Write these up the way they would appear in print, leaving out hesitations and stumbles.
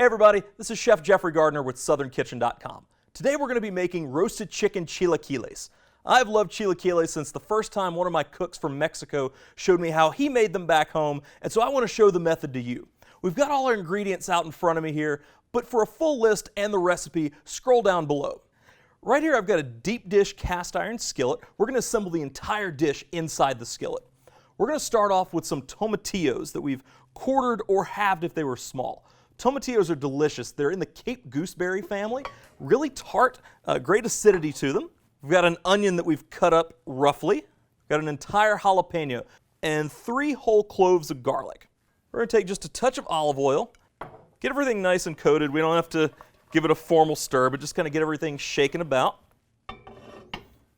everybody, this is Chef Jeffrey Gardner with SouthernKitchen.com. Today we're going to be making roasted chicken chilaquiles. I've loved chilaquiles since the first time one of my cooks from Mexico showed me how he made them back home, and so I want to show the method to you. We've got all our ingredients out in front of me here, but for a full list and the recipe, scroll down below. Right here I've got a deep dish cast iron skillet. We're going to assemble the entire dish inside the skillet. We're going to start off with some tomatillos that we've quartered or halved if they were small. Tomatillos are delicious. They're in the Cape gooseberry family, really tart, great acidity to them. We've got an onion that we've cut up roughly. We've got an entire jalapeno and 3 whole cloves of garlic. We're going to take just a touch of olive oil, get everything nice and coated. We don't have to give it a formal stir, but just kind of get everything shaken about.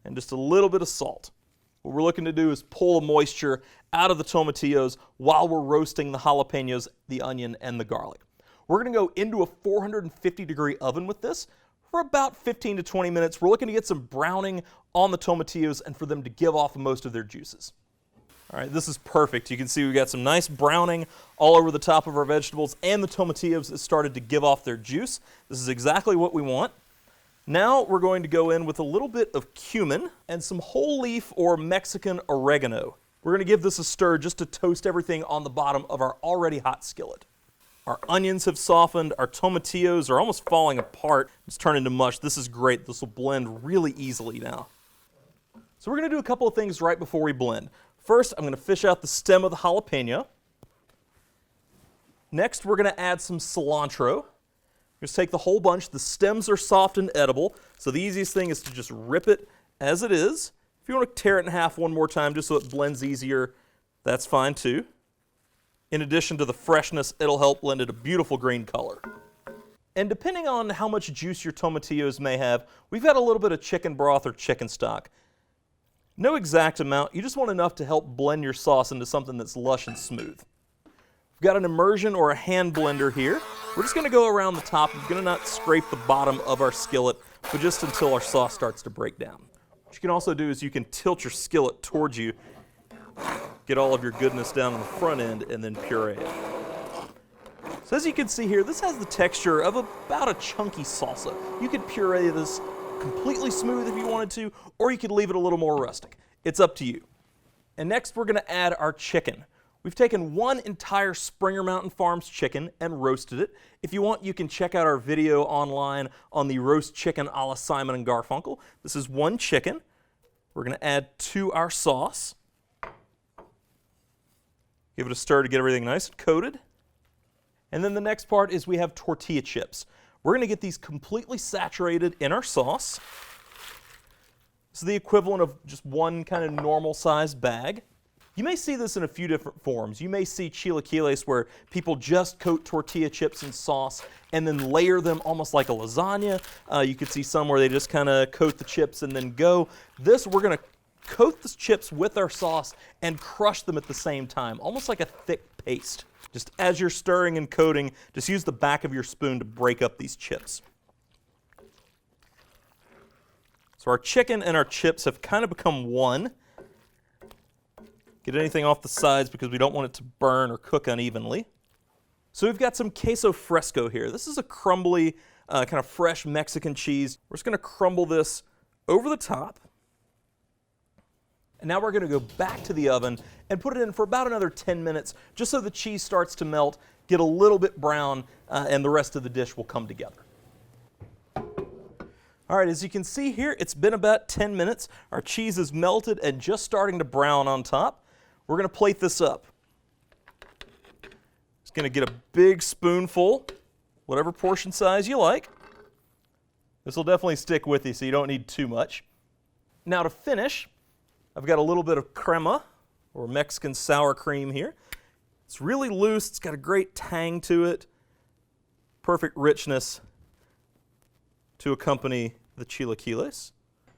And just a little bit of salt. What we're looking to do is pull the moisture out of the tomatillos while we're roasting the jalapenos, the onion, and the garlic. We're going to go into a 450-degree oven with this for about 15 to 20 minutes. We're looking to get some browning on the tomatillos and for them to give off most of their juices. All right, this is perfect. You can see we've got some nice browning all over the top of our vegetables, and the tomatillos have started to give off their juice. This is exactly what we want. Now we're going to go in with a little bit of cumin and some whole leaf or Mexican oregano. We're going to give this a stir just to toast everything on the bottom of our already hot skillet. Our onions have softened, our tomatillos are almost falling apart. It's turned into mush. This is great. This will blend really easily now. So we're going to do a couple of things right before we blend. First, I'm going to fish out the stem of the jalapeno. Next, we're going to add some cilantro. Just take the whole bunch. The stems are soft and edible, so the easiest thing is to just rip it as it is. If you want to tear it in half one more time just so it blends easier, that's fine too. In addition to the freshness, it'll help blend it a beautiful green color. And depending on how much juice your tomatillos may have, we've got a little bit of chicken broth or chicken stock. No exact amount, you just want enough to help blend your sauce into something that's lush and smooth. We've got an immersion or a hand blender here. We're just going to go around the top. We're going to not scrape the bottom of our skillet, but just until our sauce starts to break down. What you can also do is you can tilt your skillet towards you, get all of your goodness down on the front end, and then puree it. So as you can see here, this has the texture of about a chunky salsa. You could puree this completely smooth if you wanted to, or you could leave it a little more rustic. It's up to you. And next we're going to add our chicken. We've taken one entire Springer Mountain Farms chicken and roasted it. If you want, you can check out our video online on the roast chicken a la Simon & Garfunkel. This is one chicken. We're going to add to our sauce. Give it a stir to get everything nice and coated. And then the next part is we have tortilla chips. We're going to get these completely saturated in our sauce. This is the equivalent of just one kind of normal sized bag. You may see this in a few different forms. You may see chilaquiles where people just coat tortilla chips in sauce and then layer them almost like a lasagna. You could see some where they just kind of coat the chips and then go. This, we're going to coat the chips with our sauce and crush them at the same time, almost like a thick paste. Just as you're stirring and coating, just use the back of your spoon to break up these chips. So our chicken and our chips have kind of become one. Get anything off the sides because we don't want it to burn or cook unevenly. So we've got some queso fresco here. This is a crumbly, kind of fresh Mexican cheese. We're just going to crumble this over the top. And now we're going to go back to the oven and put it in for about another 10 minutes just so the cheese starts to melt, get a little bit brown, and the rest of the dish will come together. All right, as you can see here, it's been about 10 minutes. Our cheese is melted and just starting to brown on top. We're going to plate this up. Just going to get a big spoonful, whatever portion size you like. This will definitely stick with you, so you don't need too much. Now to finish, I've got a little bit of crema, or Mexican sour cream here. It's really loose, it's got a great tang to it, perfect richness to accompany the chilaquiles.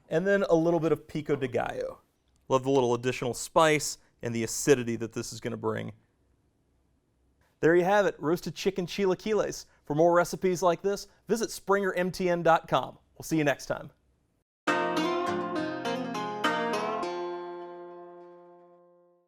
And then a little bit of pico de gallo. Love the little additional spice and the acidity that this is going to bring. There you have it, roasted chicken chilaquiles. For more recipes like this, visit SpringerMTN.com. We'll see you next time.